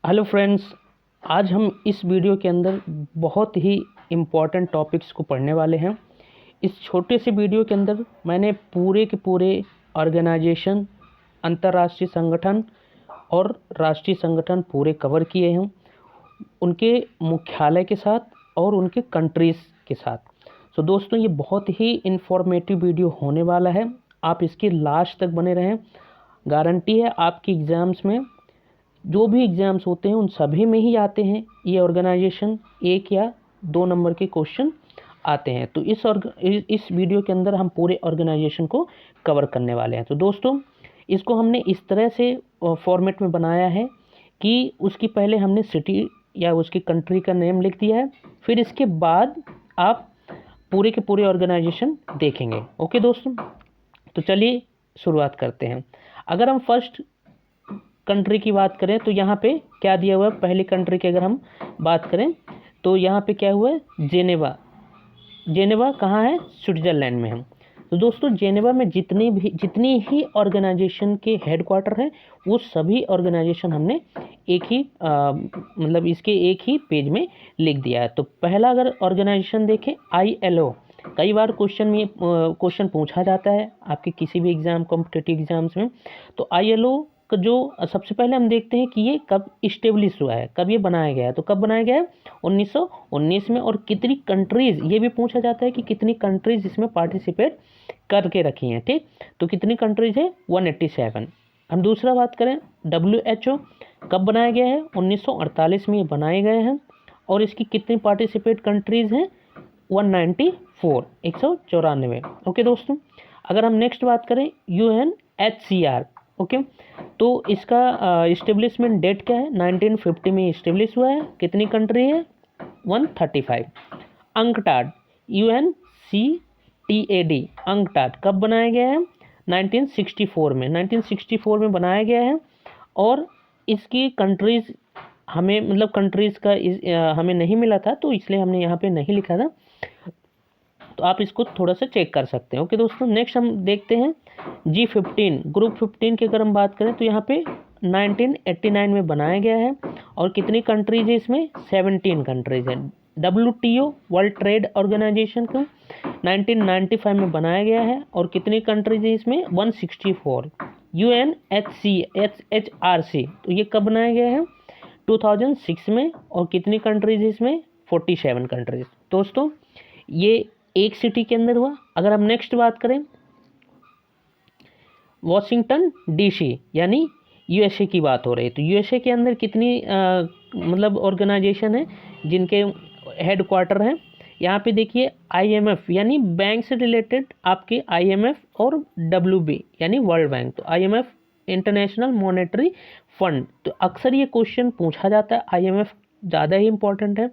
Hello friends, आज हम इस वीडियो के अंदर बहुत ही इम्पॉर्टेंट टॉपिक्स को पढ़ने वाले हैं। इस छोटे से वीडियो के अंदर मैंने पूरे के पूरे ऑर्गेनाइजेशन, अंतर्राष्ट्रीय संगठन और राष्ट्रीय संगठन पूरे कवर किए हैं, उनके मुख्यालय के साथ और उनके कंट्रीज़ के साथ। सो दोस्तों, ये बहुत ही इन्फॉर्मेटिव वीडियो होने वाला है। आप इसके लास्ट तक बने रहें। गारंटी है आपकी एग्ज़ाम्स में, जो भी एग्ज़ाम्स होते हैं उन सभी में ही आते हैं ये ऑर्गेनाइजेशन, 1 या 2 नंबर के क्वेश्चन आते हैं। तो इस वीडियो के अंदर हम पूरे ऑर्गेनाइजेशन को कवर करने वाले हैं। तो दोस्तों, इसको हमने इस तरह से फॉर्मेट में बनाया है कि उसकी पहले हमने सिटी या उसकी कंट्री का नेम लिख दिया है, फिर इसके बाद आप पूरे के पूरे ऑर्गेनाइजेशन देखेंगे। ओके दोस्तों, तो चलिए शुरुआत करते हैं। अगर हम फर्स्ट कंट्री की बात करें तो यहाँ पे क्या दिया हुआ है, पहली कंट्री की अगर हम बात करें तो यहाँ पे क्या हुआ है, जेनेवा कहाँ है, स्विट्ज़रलैंड में है। तो दोस्तों, जेनेवा में जितनी ही ऑर्गेनाइजेशन के हेडक्वार्टर हैं, वो सभी ऑर्गेनाइजेशन हमने एक ही मतलब इसके एक ही पेज में लिख दिया है। तो पहला अगर ऑर्गेनाइजेशन देखें, ILO। कई बार क्वेश्चन पूछा जाता है आपके किसी भी एग्ज़ाम, कॉम्पिटिटिव एग्ज़ाम्स में। तो ILO का जो सबसे पहले हम देखते हैं कि ये कब इस्टेब्लिश हुआ है, कब ये बनाया गया है। तो कब बनाया गया है, 1919 में। और कितनी कंट्रीज़, ये भी पूछा जाता है कि कितनी कंट्रीज़ इसमें पार्टिसिपेट करके रखी हैं। ठीक, तो कितनी कंट्रीज़ है, 187। हम दूसरा बात करें, WHO कब बनाया गया है, 1948 में ये बनाए गए हैं। और इसकी कितनी पार्टिसिपेट कंट्रीज़ हैं, 194, 194। ओके दोस्तों, अगर हम नेक्स्ट बात करें, UNHCR। ओके, तो इसका इस्टेब्लिशमेंट डेट क्या है, 1950 में इस्टेब्लिश हुआ है। कितनी कंट्री है, 135। अंकटाड, UNCTAD, अंकटाड कब बनाया गया है, 1964 में। 1964 में बनाया गया है। और इसकी कंट्रीज़ हमें मतलब कंट्रीज़ का हमें नहीं मिला था, तो इसलिए हमने यहाँ पे नहीं लिखा था। तो आप इसको थोड़ा सा चेक कर सकते हैं। ओके दोस्तों, नेक्स्ट हम देखते हैं G15, ग्रुप 15 की अगर हम बात करें तो यहाँ पे 1989 में बनाया गया है। और कितनी कंट्रीज है इसमें, 17 कंट्रीज है। WTO, वर्ल्ड ट्रेड ऑर्गेनाइजेशन को 1995 में बनाया गया है। और कितनी कंट्रीज है इसमें, 164। UNHRC, तो ये कब बनाया गया है, 2006 में। और कितनी कंट्रीज है इसमें, 47 कंट्रीज। दोस्तों, ये एक सिटी के अंदर हुआ। अगर हम नेक्स्ट बात करें, वॉशिंगटन DC यानी USA की बात हो रही है। तो USA के अंदर कितनी मतलब ऑर्गेनाइजेशन है जिनके हेडक्वार्टर हैं, यहाँ पे देखिए IMF यानी बैंक से रिलेटेड आपके IMF और WB यानी वर्ल्ड बैंक। तो IMF, इंटरनेशनल मॉनेटरी फंड। तो अक्सर ये क्वेश्चन पूछा जाता है, IMF ज़्यादा ही इम्पोर्टेंट है।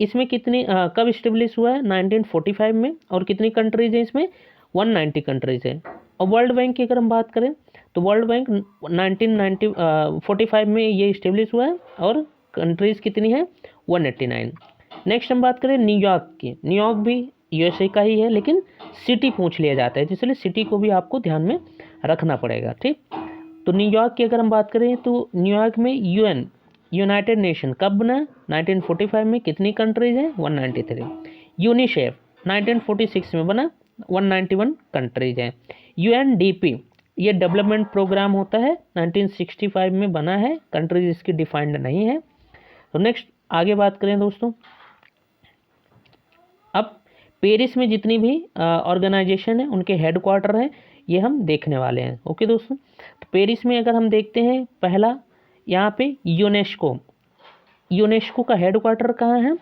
इसमें कितनी कब इस्टेब्लिश हुआ है, 1945 में। और कितनी कंट्रीज है इसमें, 190 कंट्रीज है। और वर्ल्ड बैंक की अगर हम बात करें तो वर्ल्ड बैंक 1945 में ये इस्टेब्लिश हुआ है। और कंट्रीज़ कितनी है, 189। नेक्स्ट हम बात करें न्यूयॉर्क की। न्यूयॉर्क भी USA का ही है, लेकिन सिटी पूछ लिया जाता है, इसलिए सिटी को भी आपको ध्यान में रखना पड़ेगा। ठीक, तो न्यूयॉर्क की अगर हम बात करें तो न्यूयॉर्क में यूनाइटेड नेशन कब बना, 1945 में। कितनी कंट्रीज है, 193। यूनिसेफ 1946 में बना, 191 कंट्रीज हैं। UNDP, ये डेवलपमेंट प्रोग्राम होता है, 1965 में बना है। कंट्रीज इसकी डिफाइंड नहीं है। तो नेक्स्ट आगे बात करें दोस्तों, अब पेरिस में जितनी भी ऑर्गेनाइजेशन है उनके हेडक्वार्टर हैं, ये हम देखने वाले हैं। ओके दोस्तों, तो पेरिस में अगर हम देखते हैं, पहला यहाँ पे यूनेस्को का हेडक्वार्टर कहाँ है,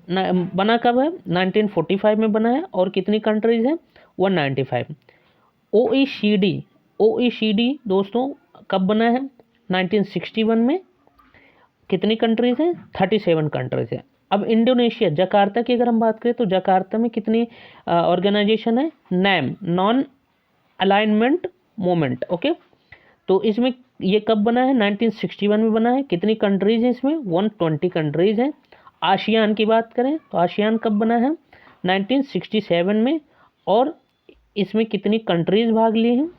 बना कब है, 1945 में बना है। और कितनी कंट्रीज हैं, 195। OECD दोस्तों कब बना है, 1961 में। कितनी कंट्रीज हैं, 37 कंट्रीज हैं। अब इंडोनेशिया, जकार्ता की अगर हम बात करें तो जकार्ता में कितनी ऑर्गेनाइजेशन है, NAM, non alignment movement. Okay, तो इसमें ये कब बना है, 1961 में बना है। कितनी कंट्रीज हैं इसमें, 120 कंट्रीज हैं। आसियान की बात करें तो आसियान कब बना है, 1967 में। और इसमें कितनी कंट्रीज भाग ली हैं,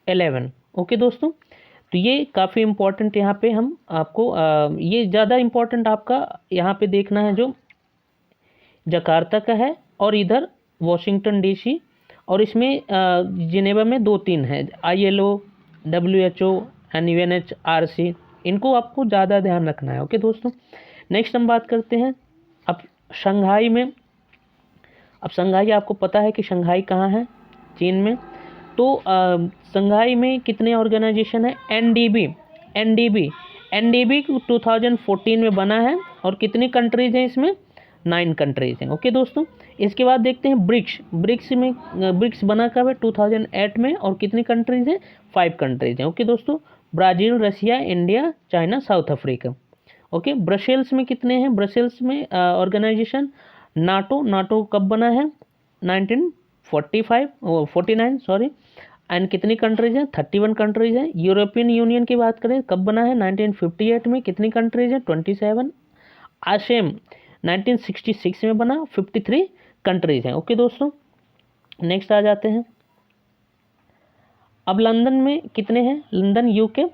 11। ओके दोस्तों, तो ये काफ़ी इम्पोर्टेंट यहाँ पे हम आपको ये ज़्यादा इम्पोर्टेंट आपका यहाँ पे देखना है जो जकार्ता का है और इधर वॉशिंगटन डीसी, और इसमें जिनेवा में 2-3 हैं, ILO, WHO एंड UNHRC, इनको आपको ज़्यादा ध्यान रखना है। ओके दोस्तों, नेक्स्ट हम बात करते हैं अब शंघाई में। अब शंघाई आपको पता है कि शंघाई कहाँ है, चीन में। तो शंघाई में कितने ऑर्गेनाइजेशन है, एनडीबी 2014 में बना है, और कितनी कंट्रीज हैं इसमें, 9 कंट्रीज हैं। ओके दोस्तों, इसके बाद देखते हैं ब्रिक्स बना कब है, 2008 में, और कितनी कंट्रीज हैं, 5 कंट्रीज हैं। ओके दोस्तों, Brazil, Russia, India, China, south Africa. Okay, Brussels में कितने हैं, ब्रसेल्स में ऑर्गेनाइजेशन नाटो कब बना है, 49 सॉरी, एंड कितनी कंट्रीज हैं, 31 कंट्रीज हैं। यूरोपियन यूनियन की बात करें कब बना है, 1958 में, कितनी कंट्रीज हैं, 27। आशेम 1966 में बना, 53 कंट्रीज हैं। ओके दोस्तों, नेक्स्ट आ जाते हैं। अब लंदन में कितने हैं, लंदन यूके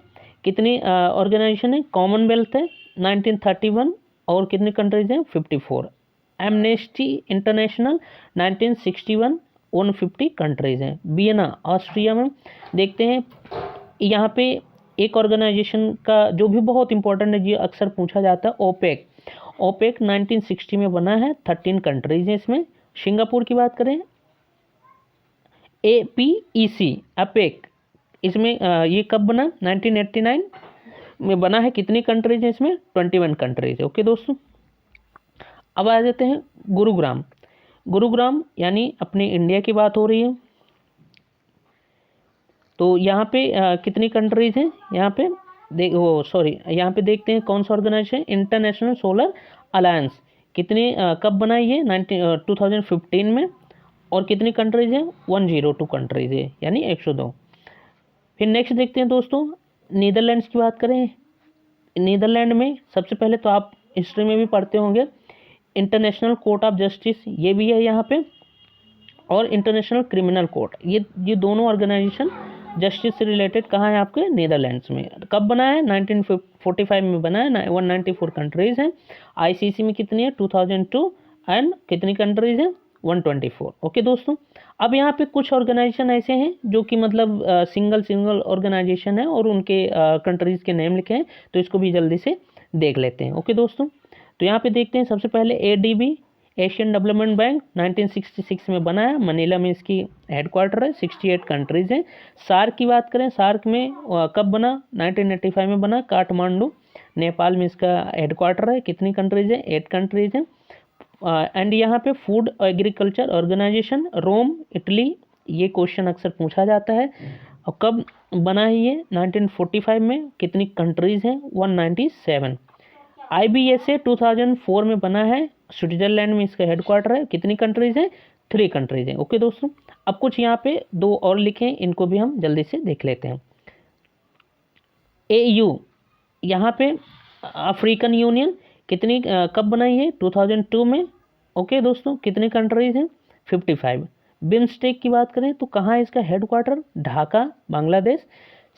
कितनी ऑर्गेनाइजेशन है, कॉमनवेल्थ है 1931, और कितनी कंट्रीज हैं, 54। एमनेस्टी इंटरनेशनल 1961, 150 कंट्रीज हैं। वियना ऑस्ट्रिया में देखते हैं, यहाँ पे एक ऑर्गेनाइजेशन का जो भी बहुत इंपॉर्टेंट है, जो अक्सर पूछा जाता है, ओपेक 1960 में बना है, 13 कंट्रीज हैं इसमें। सिंगापुर की बात करें, APEC अपेक, इसमें ये कब बना, 1989 में बना है, कितनी कंट्रीज हैं इसमें, 21 कंट्रीज है। ओके दोस्तों, अब आ जाते हैं गुरुग्राम यानी अपने इंडिया की बात हो रही है। तो यहाँ पे कितनी कंट्रीज हैं, यहाँ पे यहाँ पे देखते हैं कौन सा ऑर्गेनाइजेशन, इंटरनेशनल सोलर अलायंस, कितनी कब बनाई है, 2015 में, और कितनी कंट्रीज हैं, 102 कंट्रीज है, यानी 102। फिर नेक्स्ट देखते हैं दोस्तों, नीदरलैंड्स की बात करें। नीदरलैंड में सबसे पहले तो आप हिस्ट्री में भी पढ़ते होंगे, इंटरनेशनल कोर्ट ऑफ जस्टिस ये भी है यहाँ पे, और इंटरनेशनल क्रिमिनल कोर्ट, ये दोनों ऑर्गेनाइजेशन जस्टिस से रिलेटेड कहाँ है आपके, नीदरलैंड्स में। कब बना है, 1945 में बना है, 194 कंट्रीज हैं। ICC में कितनी है, 2002, एंड कितनी कंट्रीज हैं, 124। ओके दोस्तों, अब यहाँ पे कुछ ऑर्गेनाइजेशन ऐसे हैं जो कि मतलब सिंगल ऑर्गेनाइजेशन है, और उनके कंट्रीज के नेम लिखे हैं, तो इसको भी जल्दी से देख लेते हैं। ओके दोस्तों, तो यहाँ पे देखते हैं सबसे पहले ADB, एशियन डेवलपमेंट बैंक 1966 में बना है, मनीला में इसकी हेडक्वार्टर है, 68 कंट्रीज हैं। सार्क की बात करें, सार्क में कब बना, 1985 में बना, काठमांडू नेपाल में इसका हेडक्वार्टर है, कितनी कंट्रीज हैं, 8 कंट्रीज हैं। एंड यहाँ पे food agriculture organisation Rome Italy, ये क्वेश्चन अक्सर पूछा जाता है, और कब बना है ये, 1945 में, कितनी कंट्रीज हैं, 197। IBSA 2004 में बना है, स्विट्जरलैंड में इसका हेडक्वार्टर है, कितनी कंट्रीज हैं, 3 कंट्रीज हैं। ओके दोस्तों, अब कुछ यहाँ पे 2 और लिखे हैं, इनको भी हम जल्दी से देख लेते हैं। AU, यहाँ पे अफ्रीकन यूनियन, कितनी कब बनाई है, 2002 में। ओके दोस्तों, कितनी कंट्रीज हैं, 55। बिम्स्टेक की बात करें तो कहाँ है इसका हेडक्वार्टर, ढाका बांग्लादेश,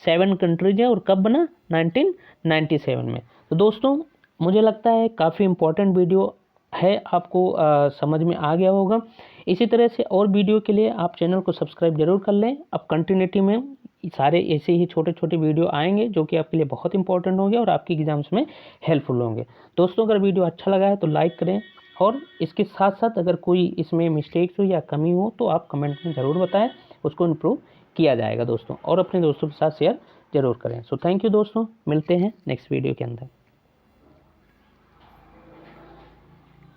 7 कंट्रीज है, और कब बना, 1997 में। तो दोस्तों मुझे लगता है काफ़ी इम्पोर्टेंट वीडियो है, आपको समझ में आ गया होगा। इसी तरह से और वीडियो के लिए आप चैनल को सब्सक्राइब जरूर कर लें। अब कंटिन्यूटी में सारे ऐसे ही छोटे छोटे वीडियो आएंगे जो कि आपके लिए बहुत इंपॉर्टेंट होंगे और आपकी एग्जाम्स में हेल्पफुल होंगे। दोस्तों अगर वीडियो अच्छा लगा है तो लाइक करें, और इसके साथ साथ अगर कोई इसमें मिस्टेक्स हो या कमी हो तो आप कमेंट में ज़रूर बताएं, उसको इम्प्रूव किया जाएगा दोस्तों। और अपने दोस्तों के साथ शेयर जरूर करें। सो थैंक यू दोस्तों, मिलते हैं नेक्स्ट वीडियो के अंदर।